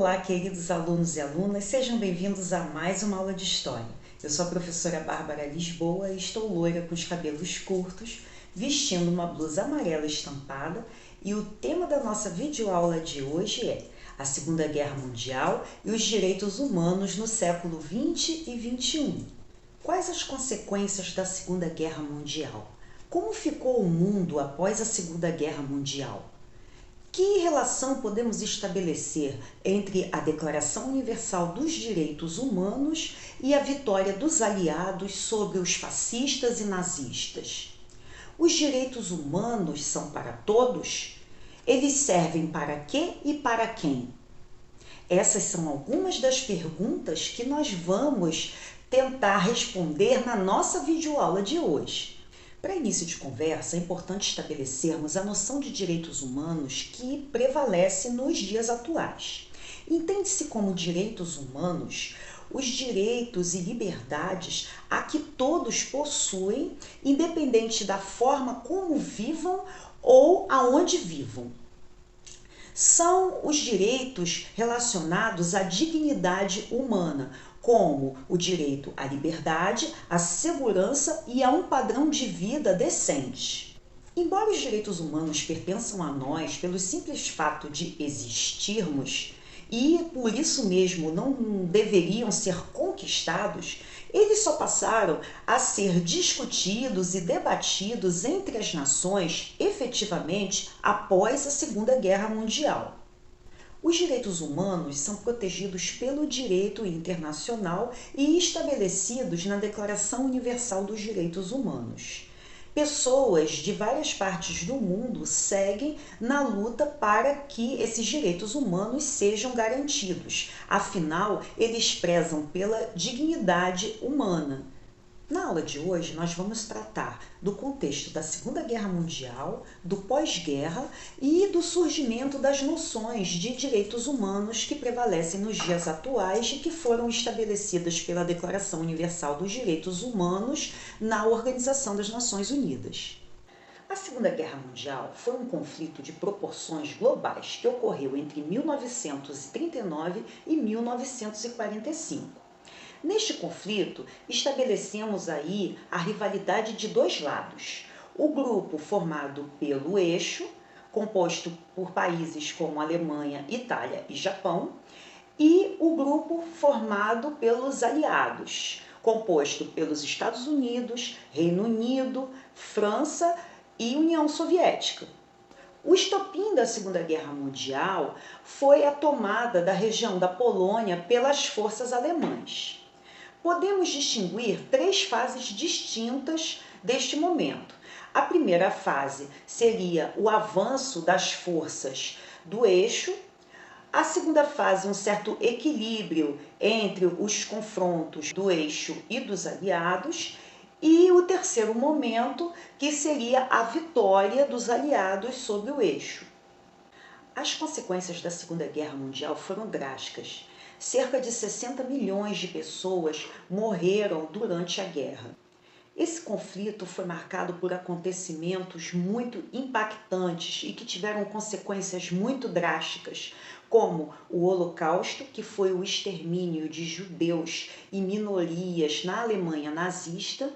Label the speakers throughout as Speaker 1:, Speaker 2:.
Speaker 1: Olá, queridos alunos e alunas, sejam bem-vindos a mais uma aula de História. Eu sou a professora Bárbara Lisboa e estou loira com os cabelos curtos, vestindo uma blusa amarela estampada, e o tema da nossa videoaula de hoje é a Segunda Guerra Mundial e os direitos humanos no século XX e XXI. Quais as consequências da Segunda Guerra Mundial? Como ficou o mundo após a Segunda Guerra Mundial? Que relação podemos estabelecer entre a Declaração Universal dos Direitos Humanos e a vitória dos aliados sobre os fascistas e nazistas? Os direitos humanos são para todos? Eles servem para quê e para quem? Essas são algumas das perguntas que nós vamos tentar responder na nossa videoaula de hoje. Para início de conversa, é importante estabelecermos a noção de direitos humanos que prevalece nos dias atuais. Entende-se como direitos humanos os direitos e liberdades a que todos possuem, independente da forma como vivam ou aonde vivam. São os direitos relacionados à dignidade humana, como o direito à liberdade, à segurança e a um padrão de vida decente. Embora os direitos humanos pertençam a nós pelo simples fato de existirmos, e por isso mesmo não deveriam ser conquistados, eles só passaram a ser discutidos e debatidos entre as nações efetivamente após a Segunda Guerra Mundial. Os direitos humanos são protegidos pelo direito internacional e estabelecidos na Declaração Universal dos Direitos Humanos. Pessoas de várias partes do mundo seguem na luta para que esses direitos humanos sejam garantidos. Afinal, eles prezam pela dignidade humana. Na aula de hoje, nós vamos tratar do contexto da Segunda Guerra Mundial, do pós-guerra e do surgimento das noções de direitos humanos que prevalecem nos dias atuais e que foram estabelecidas pela Declaração Universal dos Direitos Humanos na Organização das Nações Unidas. A Segunda Guerra Mundial foi um conflito de proporções globais que ocorreu entre 1939 e 1945. Neste conflito, estabelecemos aí a rivalidade de dois lados. O grupo formado pelo eixo, composto por países como Alemanha, Itália e Japão, e o grupo formado pelos aliados, composto pelos Estados Unidos, Reino Unido, França e União Soviética. O estopim da Segunda Guerra Mundial foi a tomada da região da Polônia pelas forças alemãs. Podemos distinguir três fases distintas deste momento. A primeira fase seria o avanço das forças do eixo. A segunda fase, um certo equilíbrio entre os confrontos do eixo e dos aliados. E o terceiro momento, que seria a vitória dos aliados sobre o eixo. As consequências da Segunda Guerra Mundial foram drásticas. Cerca de 60 milhões de pessoas morreram durante a guerra. Esse conflito foi marcado por acontecimentos muito impactantes e que tiveram consequências muito drásticas, como o Holocausto, que foi o extermínio de judeus e minorias na Alemanha nazista,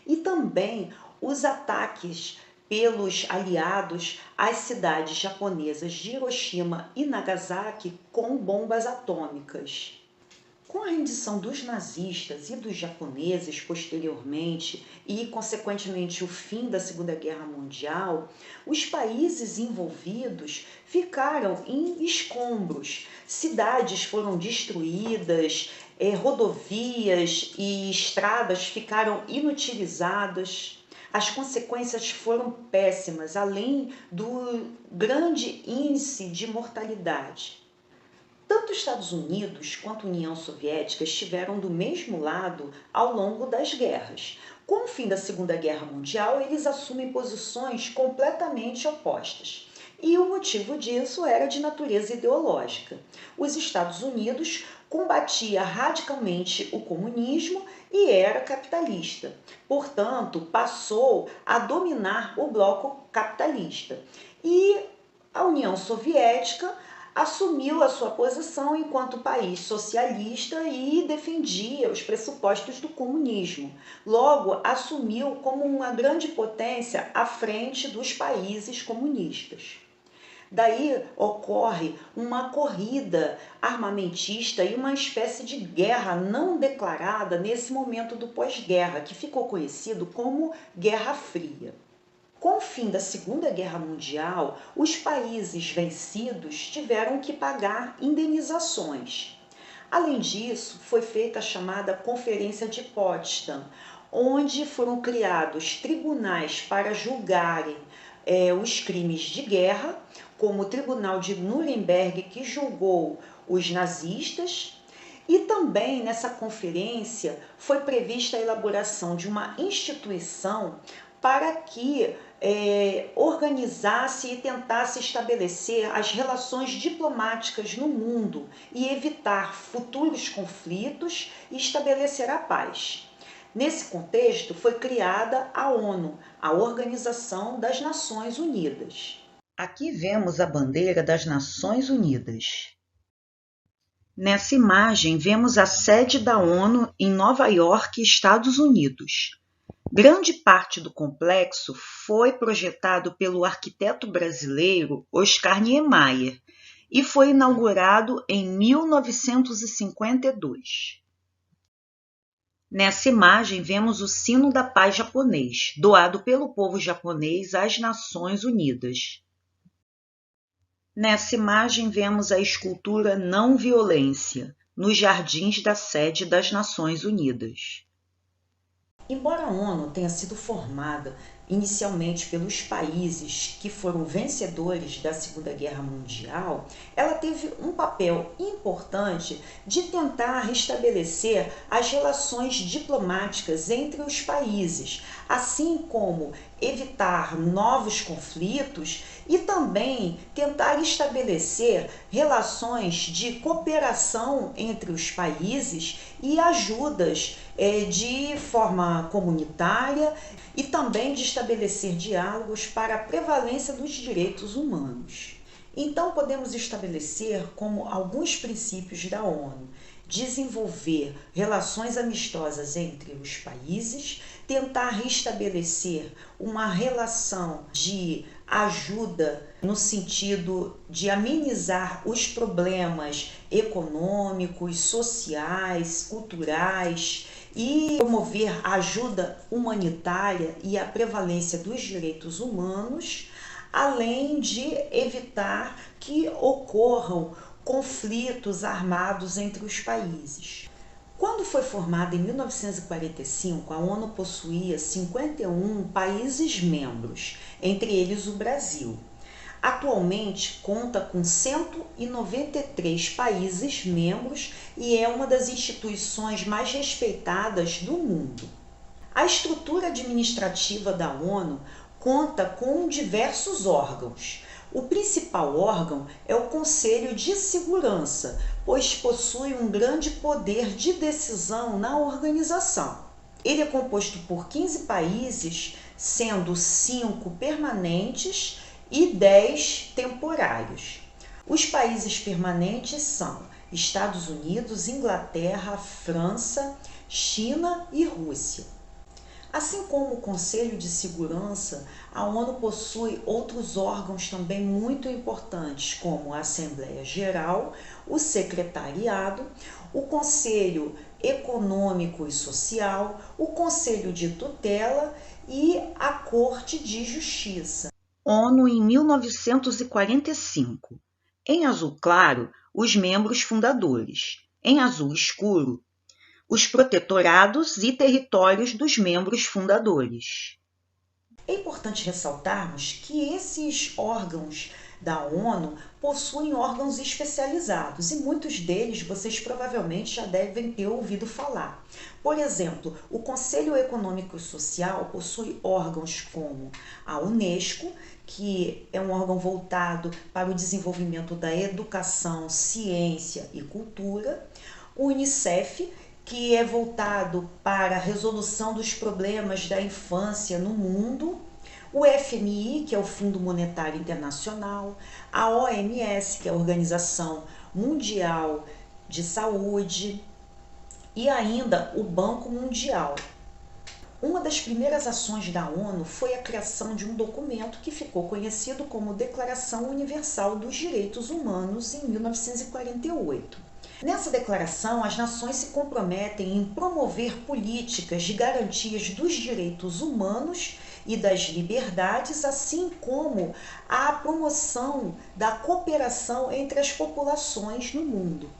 Speaker 1: e também os ataques pelos aliados às cidades japonesas de Hiroshima e Nagasaki com bombas atômicas. Com a rendição dos nazistas e dos japoneses posteriormente e, consequentemente, o fim da Segunda Guerra Mundial, os países envolvidos ficaram em escombros. Cidades foram destruídas, rodovias e estradas ficaram inutilizadas. As consequências foram péssimas, além do grande índice de mortalidade. Tanto os Estados Unidos quanto a União Soviética estiveram do mesmo lado ao longo das guerras. Com o fim da Segunda Guerra Mundial, eles assumem posições completamente opostas. E o motivo disso era de natureza ideológica. Os Estados Unidos combatia radicalmente o comunismo e era capitalista. Portanto, passou a dominar o bloco capitalista. E a União Soviética assumiu a sua posição enquanto país socialista e defendia os pressupostos do comunismo. Logo, assumiu como uma grande potência à frente dos países comunistas. Daí ocorre uma corrida armamentista e uma espécie de guerra não declarada nesse momento do pós-guerra, que ficou conhecido como Guerra Fria. Com o fim da Segunda Guerra Mundial, os países vencidos tiveram que pagar indenizações. Além disso, foi feita a chamada Conferência de Potsdam, onde foram criados tribunais para julgarem os crimes de guerra, como o Tribunal de Nuremberg, que julgou os nazistas, e também nessa conferência foi prevista a elaboração de uma instituição para que organizasse e tentasse estabelecer as relações diplomáticas no mundo e evitar futuros conflitos e estabelecer a paz. Nesse contexto foi criada a ONU, a Organização das Nações Unidas. Aqui vemos a bandeira das Nações Unidas. Nessa imagem vemos a sede da ONU em Nova York, Estados Unidos. Grande parte do complexo foi projetado pelo arquiteto brasileiro Oscar Niemeyer e foi inaugurado em 1952. Nessa imagem vemos o Sino da Paz japonês, doado pelo povo japonês às Nações Unidas. Nessa imagem vemos a escultura Não Violência, nos jardins da sede das Nações Unidas. Embora a ONU tenha sido formada inicialmente pelos países que foram vencedores da Segunda Guerra Mundial, ela teve um papel importante de tentar restabelecer as relações diplomáticas entre os países, assim como evitar novos conflitos e também tentar estabelecer relações de cooperação entre os países e ajudas de forma comunitária e também de estabelecer diálogos para a prevalência dos direitos humanos. Então, podemos estabelecer como alguns princípios da ONU: desenvolver relações amistosas entre os países, tentar restabelecer uma relação de ajuda no sentido de amenizar os problemas econômicos, sociais, culturais e promover a ajuda humanitária e a prevalência dos direitos humanos, além de evitar que ocorram conflitos armados entre os países. Quando foi formada em 1945, a ONU possuía 51 países membros, entre eles o Brasil. Atualmente conta com 193 países membros e é uma das instituições mais respeitadas do mundo. A estrutura administrativa da ONU conta com diversos órgãos. O principal órgão é o Conselho de Segurança, pois possui um grande poder de decisão na organização. Ele é composto por 15 países, sendo 5 permanentes e 10 temporários. Os países permanentes são Estados Unidos, Inglaterra, França, China e Rússia. Assim como o Conselho de Segurança, a ONU possui outros órgãos também muito importantes, como a Assembleia Geral, o Secretariado, o Conselho Econômico e Social, o Conselho de Tutela e a Corte de Justiça. ONU em 1945. Em azul claro, os membros fundadores. Em azul escuro, os protetorados e territórios dos membros fundadores. É importante ressaltarmos que esses órgãos da ONU possuem órgãos especializados e muitos deles vocês provavelmente já devem ter ouvido falar. Por exemplo, o Conselho Econômico e Social possui órgãos como a Unesco, que é um órgão voltado para o desenvolvimento da educação, ciência e cultura, o Unicef, que é voltado para a resolução dos problemas da infância no mundo, o FMI, que é o Fundo Monetário Internacional, a OMS, que é a Organização Mundial de Saúde, e ainda o Banco Mundial. Uma das primeiras ações da ONU foi a criação de um documento que ficou conhecido como Declaração Universal dos Direitos Humanos em 1948. Nessa declaração, as nações se comprometem em promover políticas de garantias dos direitos humanos e das liberdades, assim como a promoção da cooperação entre as populações no mundo.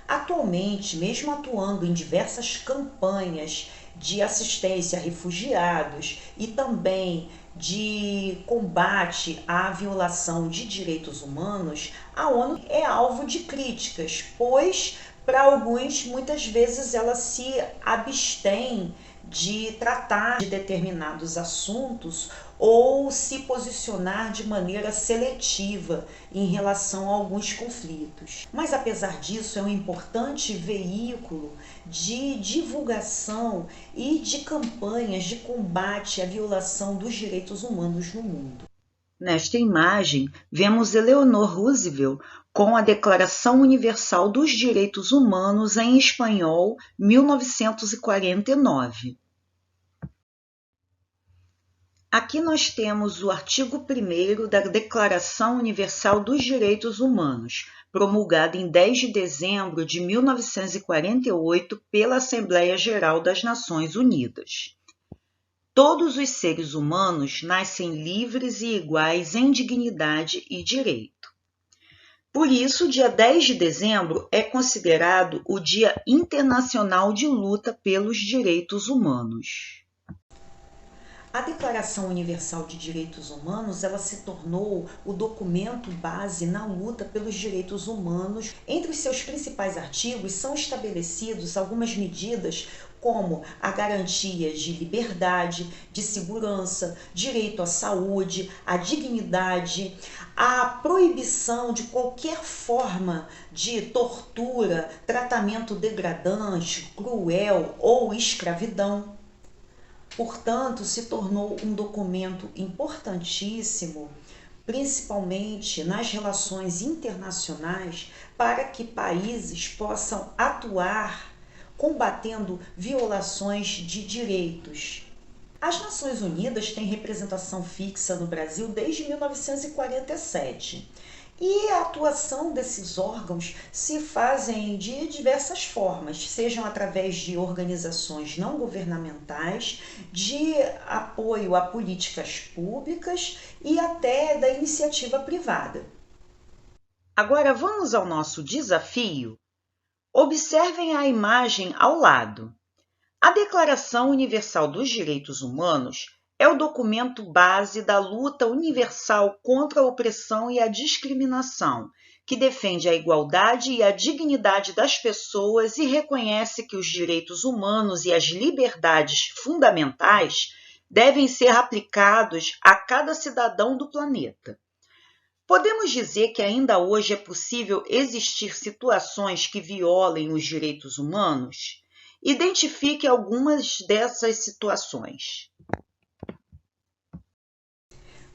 Speaker 1: Atualmente, mesmo atuando em diversas campanhas de assistência a refugiados e também de combate à violação de direitos humanos, a ONU é alvo de críticas, pois para alguns muitas vezes ela se abstém de tratar de determinados assuntos ou se posicionar de maneira seletiva em relação a alguns conflitos. Mas apesar disso, é um importante veículo de divulgação e de campanhas de combate à violação dos direitos humanos no mundo. Nesta imagem, vemos Eleanor Roosevelt com a Declaração Universal dos Direitos Humanos em espanhol, 1949. Aqui nós temos o artigo 1º da Declaração Universal dos Direitos Humanos, promulgada em 10 de dezembro de 1948 pela Assembleia Geral das Nações Unidas. Todos os seres humanos nascem livres e iguais em dignidade e direito. Por isso, o dia 10 de dezembro é considerado o Dia Internacional de Luta pelos Direitos Humanos. A Declaração Universal de Direitos Humanos, ela se tornou o documento base na luta pelos direitos humanos. Entre os seus principais artigos são estabelecidos algumas medidas como a garantia de liberdade, de segurança, direito à saúde, à dignidade, a proibição de qualquer forma de tortura, tratamento degradante, cruel ou escravidão. Portanto, se tornou um documento importantíssimo, principalmente nas relações internacionais, para que países possam atuar combatendo violações de direitos. As Nações Unidas têm representação fixa no Brasil desde 1947. E a atuação desses órgãos se fazem de diversas formas, sejam através de organizações não governamentais, de apoio a políticas públicas e até da iniciativa privada. Agora vamos ao nosso desafio? Observem a imagem ao lado. A Declaração Universal dos Direitos Humanos é o documento base da luta universal contra a opressão e a discriminação, que defende a igualdade e a dignidade das pessoas e reconhece que os direitos humanos e as liberdades fundamentais devem ser aplicados a cada cidadão do planeta. Podemos dizer que ainda hoje é possível existir situações que violem os direitos humanos? Identifique algumas dessas situações.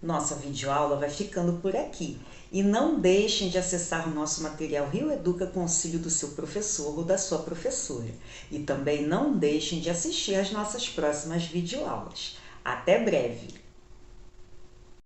Speaker 1: Nossa videoaula vai ficando por aqui. E não deixem de acessar o nosso material Rio Educa com auxílio do seu professor ou da sua professora. E também não deixem de assistir às nossas próximas videoaulas. Até breve!